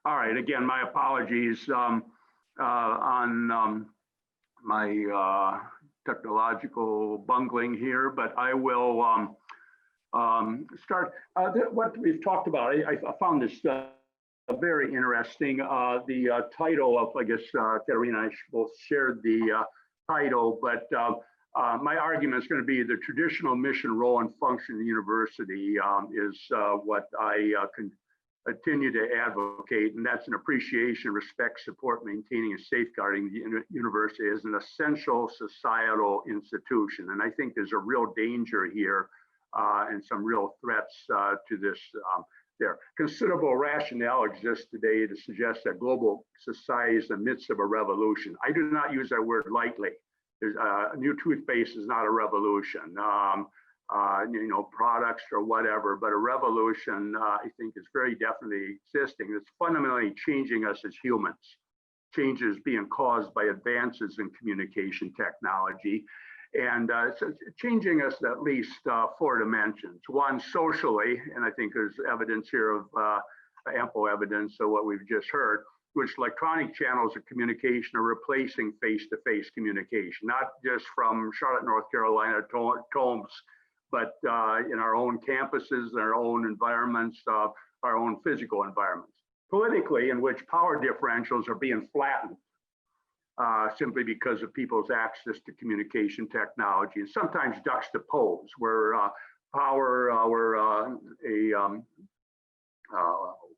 All right, again, my apologies on my technological bungling here, but I will start. What we've talked about, I found this very interesting. The title of, I guess, Katerina and I both shared the title, but my argument is going to be the traditional mission, role, and function of the university is what I continue to advocate, and that's an appreciation, respect, support, maintaining, and safeguarding the university as an essential societal institution. And I think there's a real danger here and some real threats to this there. Considerable rationale exists today to suggest that global society is in the midst of a revolution. I do not use that word lightly. There's a new toothpaste is not a revolution. Products or whatever, but a revolution, I think, is very definitely existing. It's fundamentally changing us as humans. Changes being caused by advances in communication technology, and it's changing us at least 4 dimensions. One, socially, and I think there's evidence here of ample evidence of what we've just heard, which electronic channels of communication are replacing face-to-face communication, not just from Charlotte, North Carolina, Tomes, but in our own campuses, our own environments, our own physical environments. Politically, in which power differentials are being flattened simply because of people's access to communication technology, and sometimes juxtaposed, where power,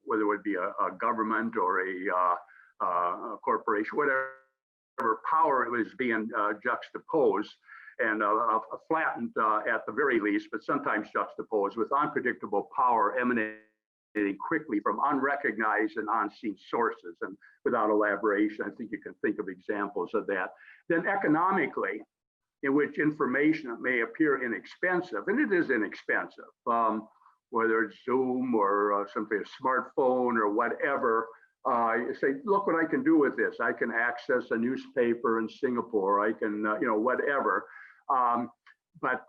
whether it would be a government or a corporation, whatever power was being juxtaposed and flattened at the very least, but sometimes juxtaposed with unpredictable power emanating quickly from unrecognized and unseen sources. And without elaboration, I think you can think of examples of that. Then economically, in which information may appear inexpensive, and it is inexpensive, whether it's Zoom or something, a smartphone or whatever. You say, look what I can do with this. I can access a newspaper in Singapore. I can, whatever. But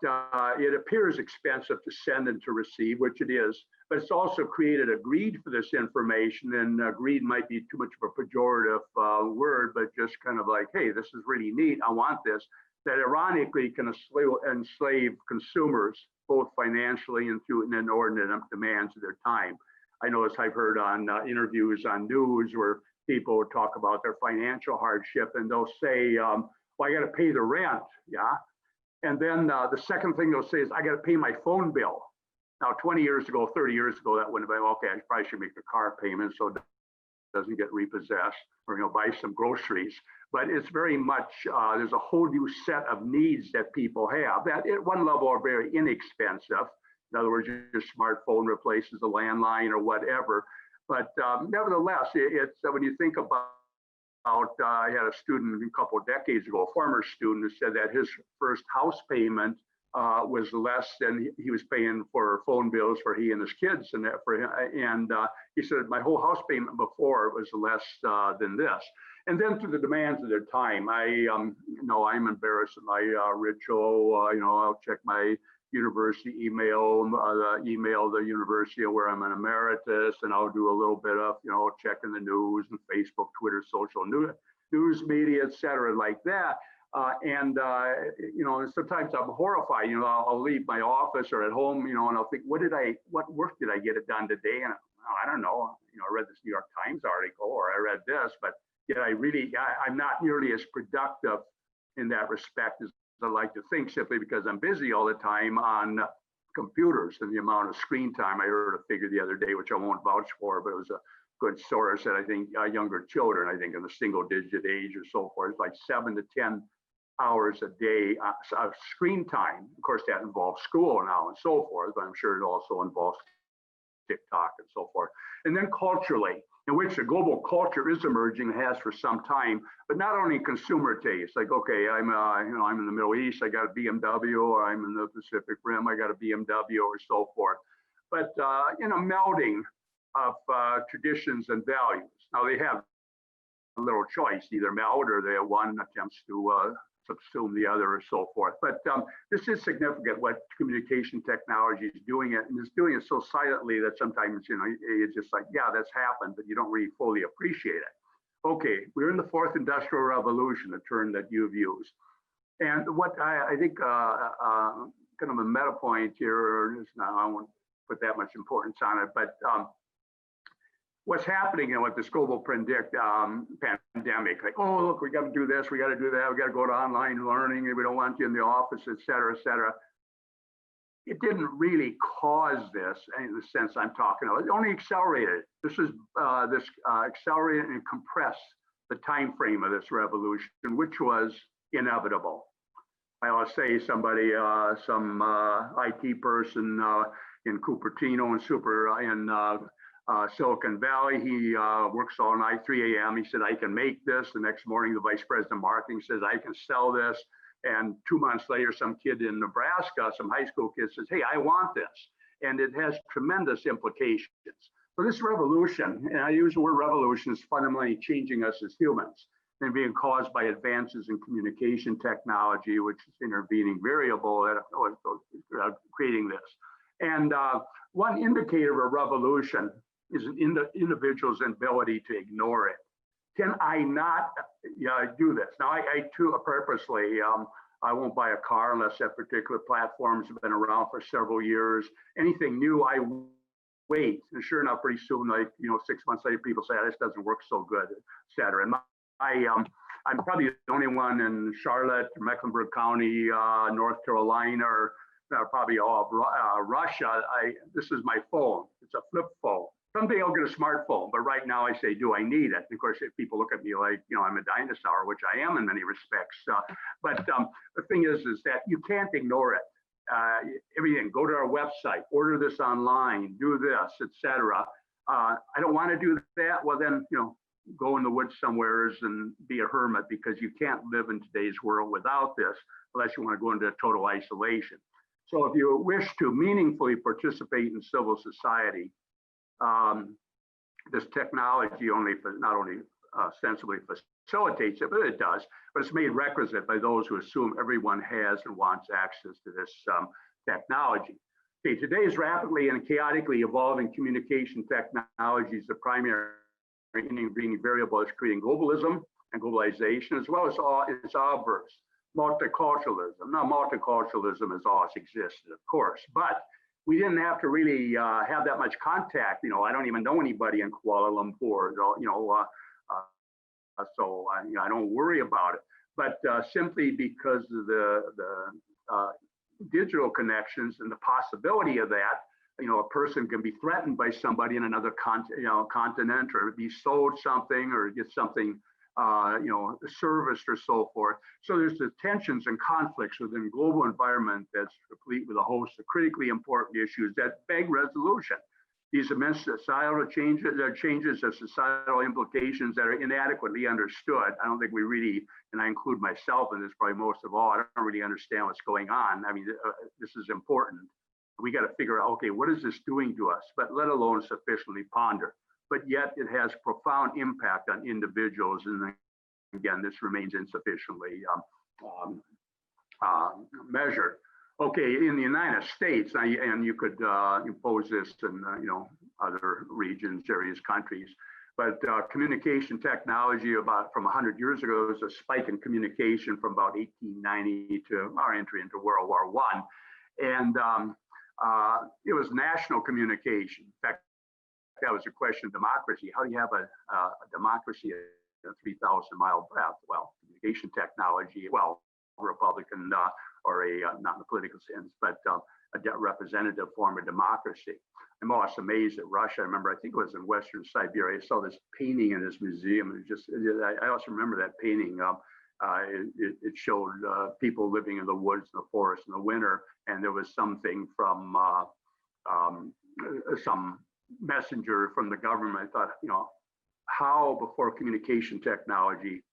it appears expensive to send and to receive, which it is. But it's also created a greed for this information, and greed might be too much of a pejorative word, but just kind of like, hey, this is really neat. I want this. That ironically can enslave consumers, both financially and through an inordinate demands of their time. I notice I've heard on interviews on news where people talk about their financial hardship, and they'll say, well, I got to pay the rent, yeah? And then the second thing they'll say is, I got to pay my phone bill. Now, 20 years ago, 30 years ago, that would have been, okay, I probably should make the car payment so it doesn't get repossessed, or buy some groceries. But it's very much, there's a whole new set of needs that people have that at one level are very inexpensive. In other words, your smartphone replaces a landline or whatever. But nevertheless, it's when you think about, I had a student a couple of decades ago, a former student, who said that his first house payment was less than he was paying for phone bills for he and his kids, and that for him. And he said, my whole house payment before was less than this. And then through the demands of their time, I'm embarrassed of my ritual. I'll check my university email, email the university where I'm an emeritus, and I'll do a little bit of, checking the news and Facebook, Twitter, social news media, et cetera, like that. And sometimes I'm horrified. I'll leave my office or at home, and I'll think, what work did I get it done today? And I don't know. I read this New York Times article, or I read this, but yet I'm not nearly as productive in that respect as I like to think, simply because I'm busy all the time on computers and the amount of screen time. I heard a figure the other day, which I won't vouch for, but it was a good source that I think younger children, I think in the single digit age or so forth, like 7 to 10 hours a day of screen time. Of course, that involves school now and so forth, but I'm sure it also involves TikTok and so forth. And then culturally, in which a global culture is emerging, has for some time, but not only consumer taste, like, okay, I'm in the Middle East, I got a BMW, or I'm in the Pacific Rim, I got a BMW, or so forth, but melding of traditions and values. Now they have a little choice, either meld or one attempts to subsume the other or so forth. But this is significant what communication technology is doing it, and it's doing it so silently that sometimes, you know, it's just like, yeah, that's happened, but you don't really fully appreciate it. Okay, we're in the fourth industrial revolution, a term that you've used. And what I think kind of a meta point here is, now I won't put that much importance on it, but what's happening, you know, with this global pandemic, like, oh, look, we got to do this, we got to do that, we got to go to online learning, and we don't want you in the office, et cetera, et cetera. It didn't really cause this in the sense I'm talking about. It only accelerated. This is accelerated and compressed the time frame of this revolution, which was inevitable. I'll say somebody, some IT person in Cupertino and Silicon Valley, he works all night, 3 a.m. He said, I can make this. The next morning, the vice president of marketing says, I can sell this. And 2 months later, some kid in Nebraska, some high school kid says, hey, I want this. And it has tremendous implications. So this revolution, and I use the word revolution, is fundamentally changing us as humans and being caused by advances in communication technology, which is intervening variable at creating this. And one indicator of revolution is an individual's ability to ignore it. Can I not do this? Now, I too purposely, I won't buy a car unless that particular platforms have been around for several years. Anything new, I wait. And sure enough, pretty soon, like, you know, 6 months later, people say, this doesn't work so good, et cetera. And I'm probably the only one in Charlotte, Mecklenburg County, North Carolina, or probably all of Russia. This is my phone. It's a flip phone. Someday I'll get a smartphone, but right now I say, do I need it? And of course, if people look at me like, you know, I'm a dinosaur, which I am in many respects. But the thing is that you can't ignore it. Everything, go to our website, order this online, do this, etc. I don't want to do that. Well, then, you know, go in the woods somewheres and be a hermit, because you can't live in today's world without this unless you want to go into total isolation. So if you wish to meaningfully participate in civil society, this technology not only ostensibly facilitates it, but it does, but it's made requisite by those who assume everyone has and wants access to this technology. Okay, today's rapidly and chaotically evolving communication technologies, the primary intervening variable is creating globalism and globalization, as well as its obverse, multiculturalism. Now, multiculturalism has always existed, of course, but we didn't have to really have that much contact. You know, I don't even know anybody in Kuala Lumpur, you know, so I don't worry about it. But simply because of the digital connections and the possibility of that, you know, a person can be threatened by somebody in another continent, or be sold something, or get something you know, serviced or so forth. So there's the tensions and conflicts within a global environment that's complete with a host of critically important issues that beg resolution. These immense societal changes of societal implications that are inadequately understood. I don't think we really, and I include myself in this probably most of all, I don't really understand what's going on. I mean, this is important. We got to figure out, okay, what is this doing to us? But let alone sufficiently ponder. But yet it has profound impact on individuals. And again, this remains insufficiently measured. Okay, in the United States, and you could impose this in you know, other regions, various countries, but communication technology from 100 years ago was a spike in communication from about 1890 to our entry into World War I. And it was national communication. In fact, that was a question of democracy. How do you have a democracy at a 3,000-mile breadth? Well, communication technology, well, Republican or not in the political sense, but a representative form of democracy. I'm always amazed at Russia. I remember, I think it was in Western Siberia, I saw this painting in this museum. It was just, I also remember that painting. It showed people living in the woods, in the forest in the winter, and there was something from some messenger from the government. I thought, you know, how before communication technology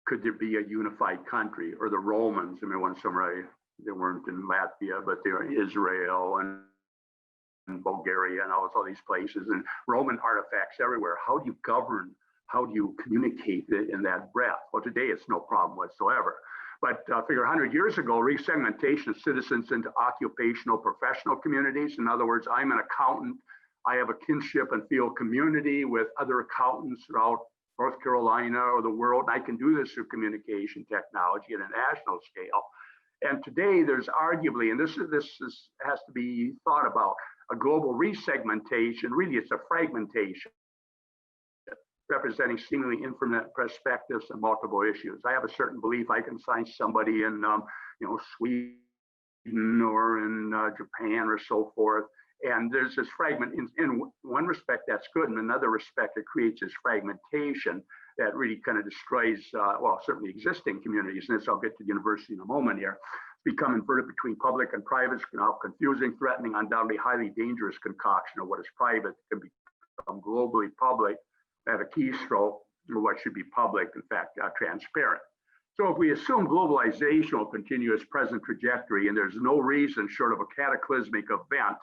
could there be a unified country? Or the Romans, I mean, when somebody, they weren't in Latvia, but they were in Israel and Bulgaria and all these places, and Roman artifacts everywhere. How do you govern? How do you communicate in that breadth? Well, today it's no problem whatsoever. But figure 100 years ago, resegmentation of citizens into occupational professional communities. In other words, I'm an accountant. I have a kinship and field community with other accountants throughout North Carolina or the world. And I can do this through communication technology at a national scale. And today there's arguably, and this has to be thought about, a global resegmentation. Really, it's a fragmentation representing seemingly infinite perspectives and multiple issues. I have a certain belief I can find somebody in, Sweden or in Japan or so forth. And there's this fragment. In one respect, that's good. In another respect, it creates this fragmentation that really kind of destroys, certainly existing communities. And this, I'll get to the university in a moment here. Become inverted between public and private, now confusing, threatening, undoubtedly highly dangerous concoction of what is private can become globally public at a keystroke, or what should be public, in fact, transparent. So if we assume globalization will continue its present trajectory, and there's no reason short of a cataclysmic event,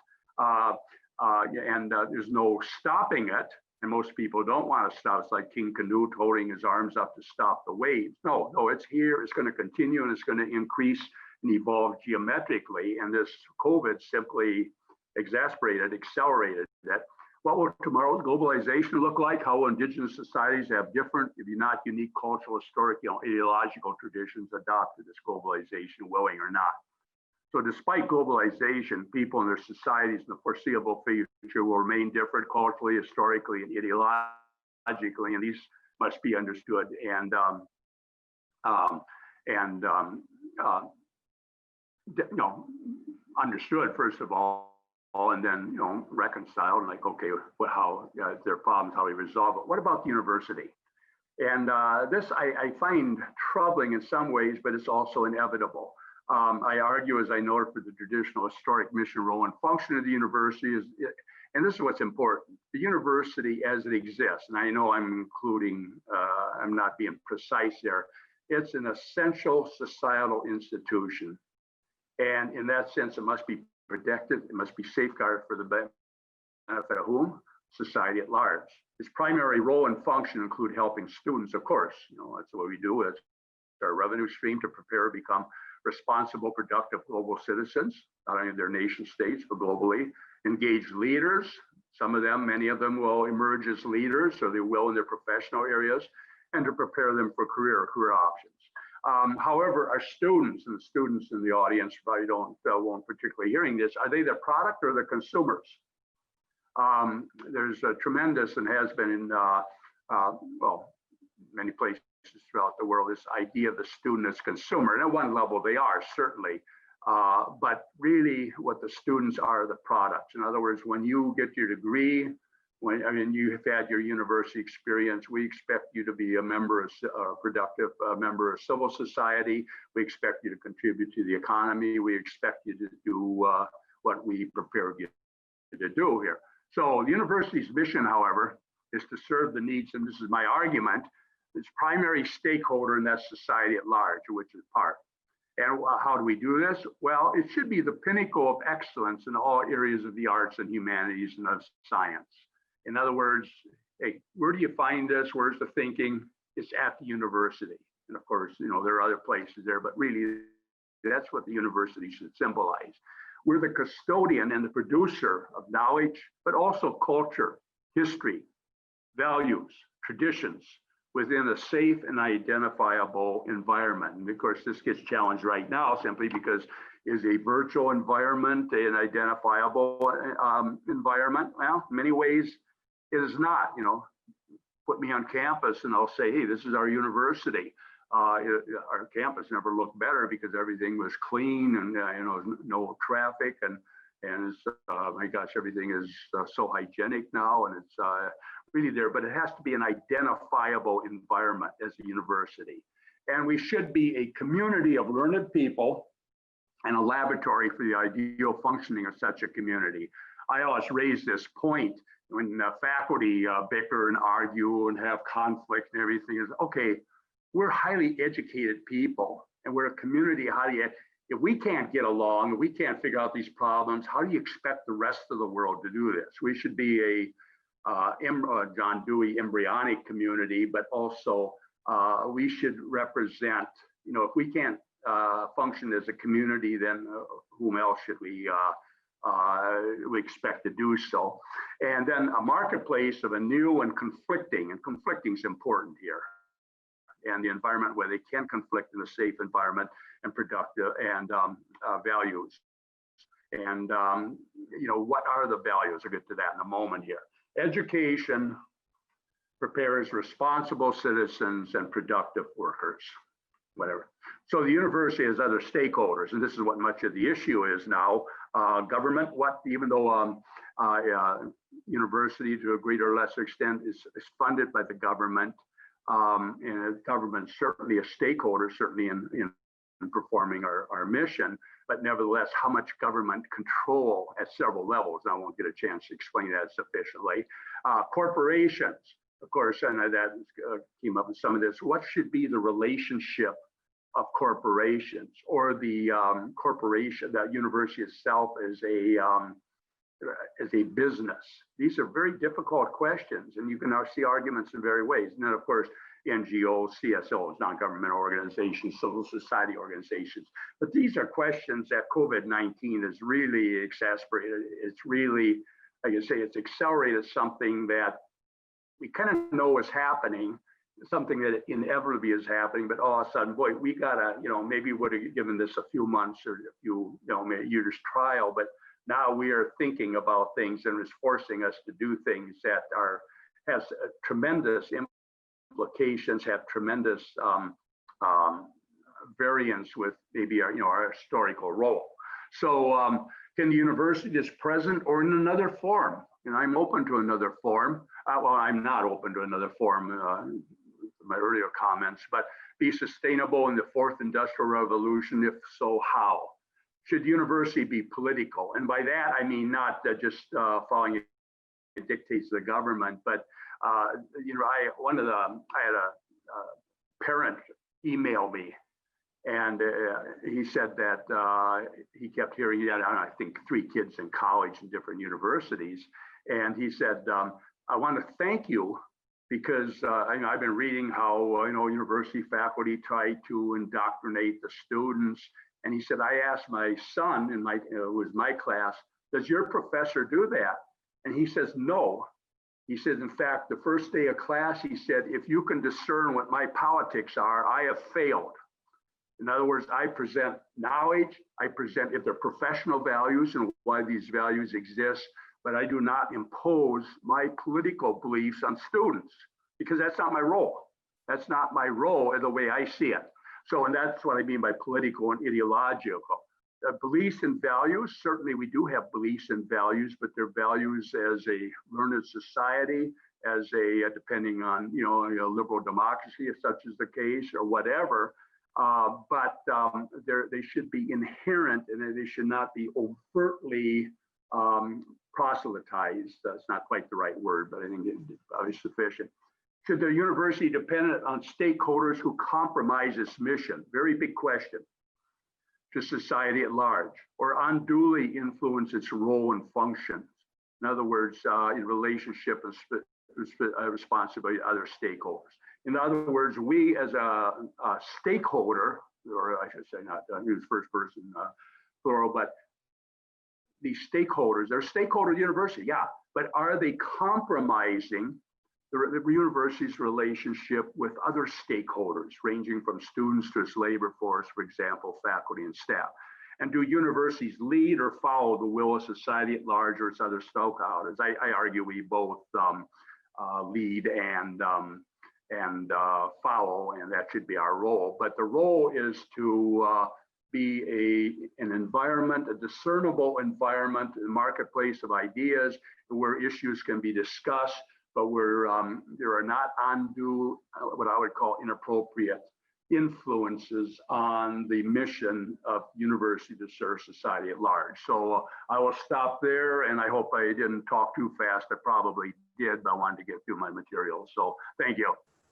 there's no stopping it, and most people don't want to stop. It's like King Canute holding his arms up to stop the waves. No, it's here, it's going to continue, and it's going to increase and evolve geometrically, and this COVID simply accelerated it. What will tomorrow's globalization look like? How will indigenous societies have different, if not unique, cultural, historic, ideological traditions adopted this globalization, willing or not? So despite globalization, people and their societies in the foreseeable future will remain different culturally, historically, and ideologically, and these must be understood and understood first of all, and then reconciled, and like, okay, how their problems, how we resolve it. What about the university? And this I find troubling in some ways, but it's also inevitable. I argue, as I noted, for the traditional historic mission, role, and function of the university is, and this is what's important, the university as it exists, and I know I'm including, I'm not being precise there, it's an essential societal institution. And in that sense, it must be protected, it must be safeguarded for the benefit of whom? Society at large. Its primary role and function include helping students, of course, that's what we do. It's our revenue stream to prepare to become responsible, productive global citizens, not only in their nation states, but globally. Engage leaders. Some of them, many of them will emerge as leaders, so they will in their professional areas, and to prepare them for career options. However, our students, and the students in the audience probably won't particularly hearing this, are they the product or the consumers? There's a tremendous, and has been in, many places throughout the world, this idea of the student as consumer. And at one level they are, certainly, but really what the students are the products. In other words, when you get your degree, when you've had your university experience, we expect you to be a member of productive member of civil society. We expect you to contribute to the economy. We expect you to do what we prepare you to do here. So the university's mission, however, is to serve the needs, and this is my argument, its primary stakeholder in that society at large, which is part. And how do we do this? Well, it should be the pinnacle of excellence in all areas of the arts and humanities and of science. In other words, hey, where do you find this? Where's the thinking? It's at the university. And of course, there are other places there, but really that's what the university should symbolize. We're the custodian and the producer of knowledge, but also culture, history, values, traditions within a safe and identifiable environment. And of course, this gets challenged right now simply because is a virtual environment an identifiable environment? Well, in many ways, it is not. Put me on campus and I'll say, hey, this is our university. Our campus never looked better because everything was clean and no traffic and it's, my gosh, everything is so hygienic now and it's really there, but it has to be an identifiable environment as a university. And we should be a community of learned people and a laboratory for the ideal functioning of such a community. I always raise this point when faculty bicker and argue and have conflict and everything is, okay, we're highly educated people and we're a community. If we can't get along, if we can't figure out these problems, how do you expect the rest of the world to do this? We should be a John Dewey embryonic community, but also we should represent, if we can't function as a community, then whom else should we expect to do so? And then a marketplace of a new and conflicting is important here. And the environment where they can conflict in a safe environment and productive and values. And what are the values? I'll get to that in a moment here. Education prepares responsible citizens and productive workers, whatever. So the university has other stakeholders, and this is what much of the issue is now. Government, even though university to a greater or lesser extent is funded by the government, and government certainly a stakeholder, certainly in performing our mission, but nevertheless, how much government control at several levels. I won't get a chance to explain that sufficiently. Corporations, of course, and that came up in some of this. What should be the relationship of corporations, or the corporation, that university itself as a business? These are very difficult questions, and you can now see arguments in various ways. And then, of course, NGOs, CSOs, non-government organizations, civil society organizations. But these are questions that COVID-19 has really exacerbated. It's really, like I say, it's accelerated something that we kind of know is happening, something that inevitably is happening, but all of a sudden, boy, we gotta, maybe would have given this a few months or a few, maybe a year's trial, but now we are thinking about things, and it's forcing us to do things that has tremendous implications, have tremendous variance with maybe our historical role. So can the university just present or in another form? And I'm open to another form. Well, I'm not open to another form, my earlier comments, but be sustainable in the fourth industrial revolution. If so, how? Should university be political? And by that, I mean not just following the dictates of the government, but I had a parent email me, and he said that he kept hearing that, I think 3 kids in college in different universities, and he said, I want to thank you because I've been reading how university faculty try to indoctrinate the students. And he said, I asked my son in it was my class, does your professor do that? And he says, no. He said, in fact, the first day of class, he said, if you can discern what my politics are, I have failed. In other words, I present knowledge, I present if they're professional values and why these values exist, but I do not impose my political beliefs on students, because that's not my role. That's not my role in the way I see it. So, and that's what I mean by political and ideological. Beliefs and values, certainly we do have beliefs and values, but they're values as a learned society, as a, depending on, liberal democracy, if such is the case, or whatever. But they should be inherent, and they should not be overtly proselytized. That's not quite the right word, but I think it's probably sufficient. Should the university depend on stakeholders who compromise its mission? Very big question. To society at large, or unduly influence its role and functions. In other words, in relationship and responsibility to other stakeholders. In other words, we as a stakeholder, or I should say not use first person plural, but these stakeholders, they're stakeholder university, yeah, but are they compromising the university's relationship with other stakeholders, ranging from students to its labor force, for example, faculty and staff? And do universities lead or follow the will of society at large or its other stakeholders? I argue we both lead and follow, and that should be our role. But the role is to be an environment, a discernible environment, a marketplace of ideas where issues can be discussed, but where there are not undue, what I would call inappropriate influences on the mission of university to serve society at large. So I will stop there, and I hope I didn't talk too fast. I probably did, but I wanted to get through my material. So thank you.